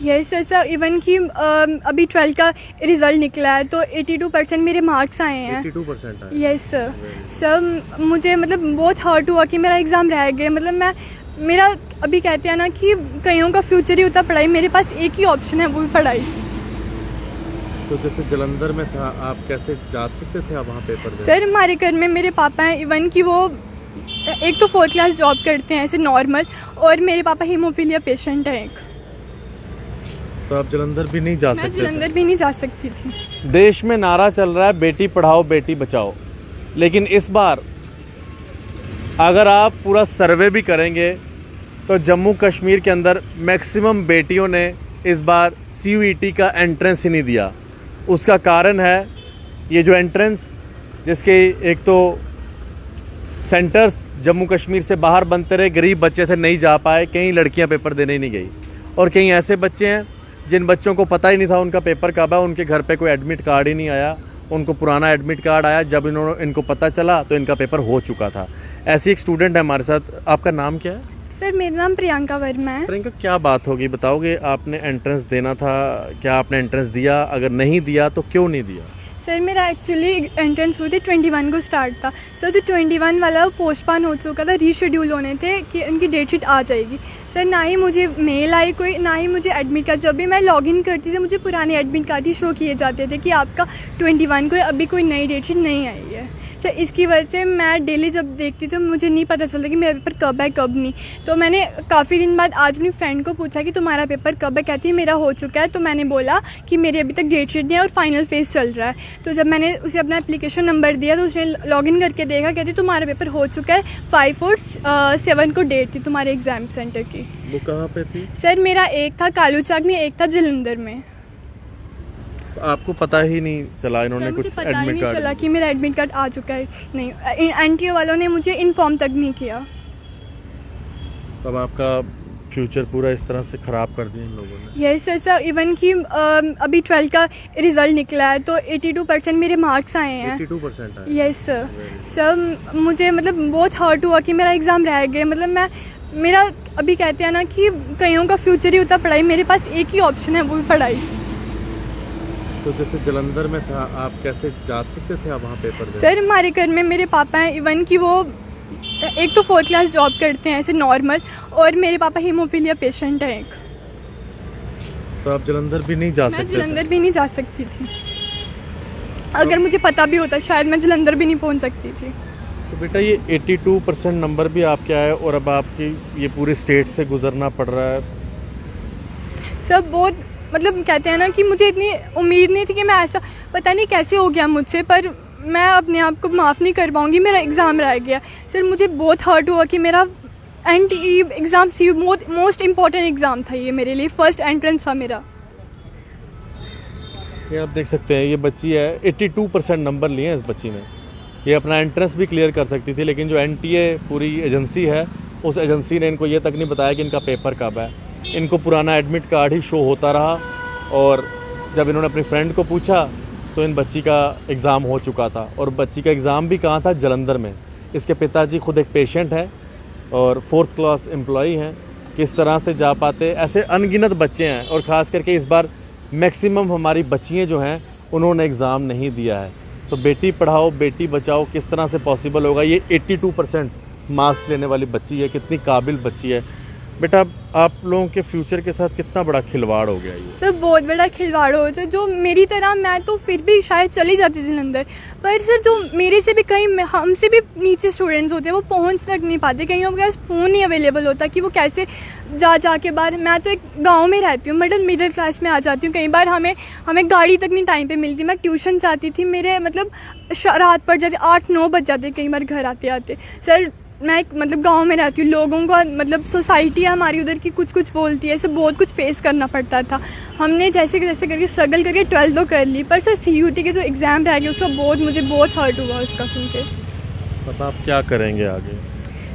Yes sir, even कि अभी 12th का रिज़ल्ट निकला है तो 82% मेरे मार्क्स आए हैं। 82% आए। Yes sir. सर मुझे मतलब बहुत हर्ट हुआ कि मेरा एग्ज़ाम रह गया। मतलब मेरा अभी कहते हैं ना कि कईयों का फ्यूचर ही होता पढ़ाई, मेरे पास एक ही ऑप्शन है, वो भी पढ़ाई। तो जैसे जलंधर में था, आप कैसे जा सकते थे आप वहाँ पेपर देने? सर हमारे घर में मेरे पापा हैं, इवन कि वो एक तो 4th क्लास जॉब करते हैं ऐसे नॉर्मल, और मेरे पापा हीमोफीलिया पेशेंट हैं एक। तो आप जलंधर भी नहीं जा मैं सकते जलंधर भी नहीं जा सकती थी। देश में नारा चल रहा है बेटी पढ़ाओ बेटी बचाओ, लेकिन इस बार अगर आप पूरा सर्वे भी करेंगे तो जम्मू कश्मीर के अंदर मैक्सिमम बेटियों ने इस बार CUET का एंट्रेंस ही नहीं दिया। उसका कारण है ये जो एंट्रेंस, जिसके एक तो सेंटर्स जम्मू कश्मीर से बाहर बनते रहे, गरीब बच्चे थे नहीं जा पाए, कई लड़कियां पेपर देने ही नहीं गई, और कई ऐसे बच्चे हैं जिन बच्चों को पता ही नहीं था उनका पेपर कब है, उनके घर पे कोई एडमिट कार्ड ही नहीं आया, उनको पुराना एडमिट कार्ड आया, जब इनको पता चला तो इनका पेपर हो चुका था। ऐसी एक स्टूडेंट है हमारे साथ। आपका नाम क्या है? सर मेरा नाम प्रियंका वर्मा है। प्रियंका, क्या बात होगी, बताओगे? आपने एंट्रेंस देना था, क्या आपने एंट्रेंस दिया? अगर नहीं दिया तो क्यों नहीं दिया? सर मेरा एक्चुअली एंट्रेंस हुई थी 21 को स्टार्ट था। सर जो 21 वाला पोस्टपोन हो चुका था, रीशेड्यूल होने थे कि उनकी डेट शीट आ जाएगी। सर ना ही मुझे मेल आई कोई, ना ही मुझे एडमिट कार्ड। जब भी मैं लॉगिन करती थी मुझे पुराने एडमिट कार्ड ही शो किए जाते थे कि आपका 21 को अभी कोई नई डेट शीट नहीं आई है। सर इसकी वजह से मैं डेली जब देखती थी मुझे नहीं पता चलता कि मेरा पेपर कब है कब नहीं। तो मैंने काफ़ी दिन बाद आज अपनी फ्रेंड को पूछा कि तुम्हारा पेपर कब है, कहती है मेरा हो चुका है। तो मैंने बोला कि मेरी अभी तक डेट शीट नहीं है और फाइनल फेज चल रहा है। तो जब मैंने उसे अपना एप्लीकेशन नंबर दिया तो उसने लॉगिन करके देखा, कहती तुम्हारा पेपर हो चुका है, 5 और 7 को डेट थी तुम्हारे एग्ज़ाम सेंटर की। वो कहाँ पे थी? सर मेरा एक था कालूचाक में, एक था जलंधर में। तो आपको पता ही नहीं चला इन्होंने मुझे कुछ पता ही एडमिट नहीं कार्ड? चला कि मेरा एडमिट कार्ड आ चुका है। नहीं, NTA वालों ने मुझे इन्फॉर्म तक नहीं किया। तब आपका फ्यूचर पूरा इस तरह से ख़राब कर दिया इन लोगों ने। यस सर, इवन कि अभी 12th का रिज़ल्ट निकला है तो 82% मेरे मार्क्स आए हैं। 82% आए। Yes sir. सर मुझे मतलब बहुत हर्ट हुआ कि मेरा एग्ज़ाम रह गया। मतलब मेरा अभी कहते हैं ना कि कईयों का फ्यूचर ही होता पढ़ाई, मेरे पास एक ही ऑप्शन है, वो भी पढ़ाई। तो जैसे जलंधर में था, आप कैसे जा सकते थे आप वहाँ पेपर देने? सर हमारे घर में मेरे पापा हैं, इवन कि वो एक तो 4th क्लास जॉब करते हैं ऐसे नॉर्मल, और मेरे पापा हीमोफीलिया पेशेंट हैं एक। तो आप जलंधर भी नहीं जा मैं सकते जलंधर भी नहीं जा सकती थी। अगर मुझे पता भी होता शायद मैं जलंधर भी नहीं पहुंच सकती थी। तो बेटा ये 82% नंबर भी आपके आए और अब आपकी ये पूरे स्टेट से गुजरना पड़ रहा है। सब बहुत मतलब कहते हैं ना कि मुझे इतनी उम्मीद नहीं थी कि मैं ऐसा, पता नहीं कैसे हो गया मुझसे, पर मैं अपने आप को माफ़ नहीं कर पाऊँगी, मेरा एग्ज़ाम रह गया। सर मुझे बहुत हर्ट हुआ कि मेरा NTE exam most important exam था ये मेरे लिए, फ़र्स्ट एंट्रेंस था मेरा। ये आप देख सकते हैं, ये बच्ची है, 82% नंबर लिए हैं इस बच्ची ने। ये अपना एंट्रेंस भी क्लियर कर सकती थी, लेकिन जो NTA पूरी एजेंसी है, उस एजेंसी ने इनको ये तक नहीं बताया कि इनका पेपर कब है। इनको पुराना एडमिट कार्ड ही शो होता रहा, और जब इन्होंने अपनी फ्रेंड को पूछा तो इन बच्ची का एग्ज़ाम हो चुका था। और बच्ची का एग्ज़ाम भी कहाँ था? जलंधर में। इसके पिताजी खुद एक पेशेंट हैं और 4th क्लास एम्प्लॉई हैं। किस तरह से जा पाते? ऐसे अनगिनत बच्चे हैं, और ख़ास करके इस बार मैक्सिमम हमारी बच्चियाँ जो हैं उन्होंने एग्ज़ाम नहीं दिया है। तो बेटी पढ़ाओ बेटी बचाओ किस तरह से पॉसिबल होगा? ये 82% मार्क्स लेने वाली बच्ची है, कितनी काबिल बच्ची है। बेटा आप लोगों के फ्यूचर के साथ कितना बड़ा खिलवाड़ हो गया ये? सर बहुत बड़ा खिलवाड़ हो जाए। जो मेरी तरह, मैं तो फिर भी शायद चली जाती जलंधर, पर सर जो मेरे से भी कहीं हमसे भी नीचे स्टूडेंट्स होते हैं वो पहुंच तक नहीं पाते, कहीं के पास फ़ोन नहीं अवेलेबल होता कि वो कैसे जा के बाहर। मैं तो एक गांव में रहती हूँ, मिडिल क्लास में आ जाती हूँ, कई बार हमें गाड़ी तक नहीं टाइम पे मिलती। मैं ट्यूशन जाती थी, मेरे मतलब रात पड़ जाती, 8-9 बज जाते कई बार घर आते आते। सर मैं एक मतलब गांव में रहती हूँ, लोगों का मतलब सोसाइटी है हमारी उधर की कुछ बोलती है, ऐसे बहुत कुछ फेस करना पड़ता था। हमने जैसे करके स्ट्रगल करके 12th तो कर ली, पर सर CUET के जो एग्ज़ाम रह गए उसका मुझे बहुत हर्ट हुआ उसका सुन के। अब आप क्या करेंगे आगे?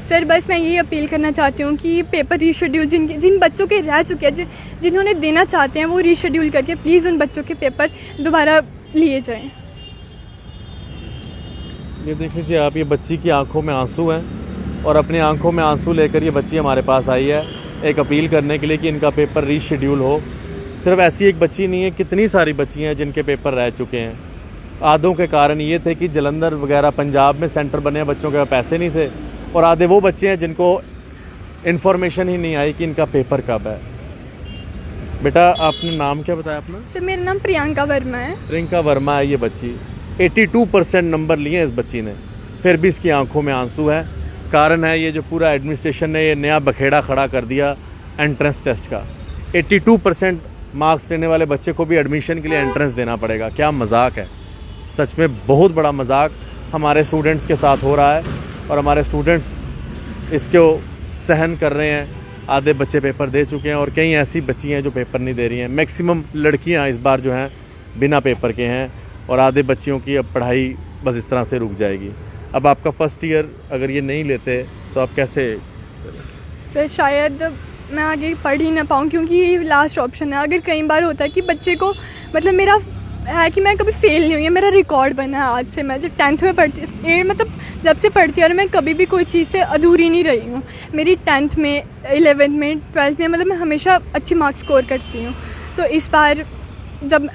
सर बस मैं यही अपील करना चाहती हूँ कि पेपर रीशेड्यूल जिन बच्चों के रह चुके हैं, जिन्होंने देना चाहते हैं वो रीशेड्यूल करके प्लीज़ उन बच्चों के पेपर दोबारा लिए जाएँ। ये देख लीजिए आप, ये बच्ची की आंखों में आंसू हैं, और अपनी आंखों में आंसू लेकर ये बच्ची हमारे पास आई है एक अपील करने के लिए कि इनका पेपर रीशेड्यूल हो। सिर्फ ऐसी एक बच्ची नहीं है, कितनी सारी बच्चियाँ हैं जिनके पेपर रह चुके हैं। आधों के कारण ये थे कि जलंधर वगैरह पंजाब में सेंटर बने हैं, बच्चों के पास पैसे नहीं थे, और आधे वो बच्चे हैं जिनको इन्फॉर्मेशन ही नहीं आई कि इनका पेपर कब है। बेटा आपने नाम क्या बताया अपना? सर मेरा नाम प्रियंका वर्मा है। प्रियंका वर्मा है ये बच्ची। 82% नंबर लिए हैं इस बच्ची ने, फिर भी इसकी आंखों में आंसू है। कारण है ये जो पूरा एडमिनिस्ट्रेशन ने ये नया बखेड़ा खड़ा कर दिया एंट्रेंस टेस्ट का। 82% मार्क्स लेने वाले बच्चे को भी एडमिशन के लिए एंट्रेंस देना पड़ेगा। क्या मजाक है, सच में बहुत बड़ा मजाक हमारे स्टूडेंट्स के साथ हो रहा है, और हमारे स्टूडेंट्स इसको सहन कर रहे हैं। आधे बच्चे पेपर दे चुके हैं और कई ऐसी बच्ची हैं जो पेपर नहीं दे रही हैं। मैक्सिमम लड़कियां इस बार जो हैं बिना पेपर के हैं, और आधे बच्चियों की अब पढ़ाई बस इस तरह से रुक जाएगी। अब आपका फर्स्ट ईयर अगर ये नहीं लेते तो आप कैसे? सर शायद मैं आगे पढ़ ही ना पाऊँ, क्योंकि ये लास्ट ऑप्शन है। अगर कई बार होता है कि बच्चे को मतलब मेरा है कि मैं कभी फेल नहीं हुई है, मेरा रिकॉर्ड बना है आज से। मैं जब 10th में पढ़ती मतलब जब से पढ़ती हूँ, और मैं कभी भी कोई चीज़ से अधूरी नहीं रही हूँ। मेरी 10th में, 11th में, 12th में मतलब मैं हमेशा अच्छी मार्क्स स्कोर करती हूँ। तो इस बार जब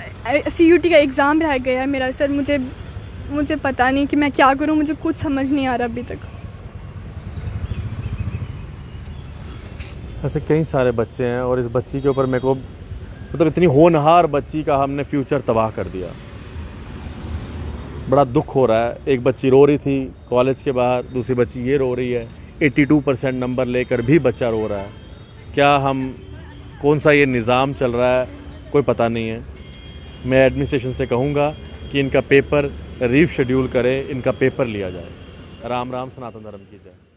CUT का एग्ज़ाम रह गया है मेरा, सर मुझे पता नहीं कि मैं क्या करूँ, मुझे कुछ समझ नहीं आ रहा अभी तक। ऐसे कई सारे बच्चे हैं, और इस बच्ची के ऊपर मेरे को मतलब इतनी होनहार बच्ची का हमने फ्यूचर तबाह कर दिया। बड़ा दुख हो रहा है। एक बच्ची रो रही थी कॉलेज के बाहर, दूसरी बच्ची ये रो रही है। 82% नंबर लेकर भी बच्चा रो रहा है। क्या कौन सा ये निज़ाम चल रहा है, कोई पता नहीं है। मैं एडमिनिस्ट्रेशन से कहूँगा कि इनका पेपर रीशेड्यूल करे, इनका पेपर लिया जाए। राम राम, सनातन धर्म की जय।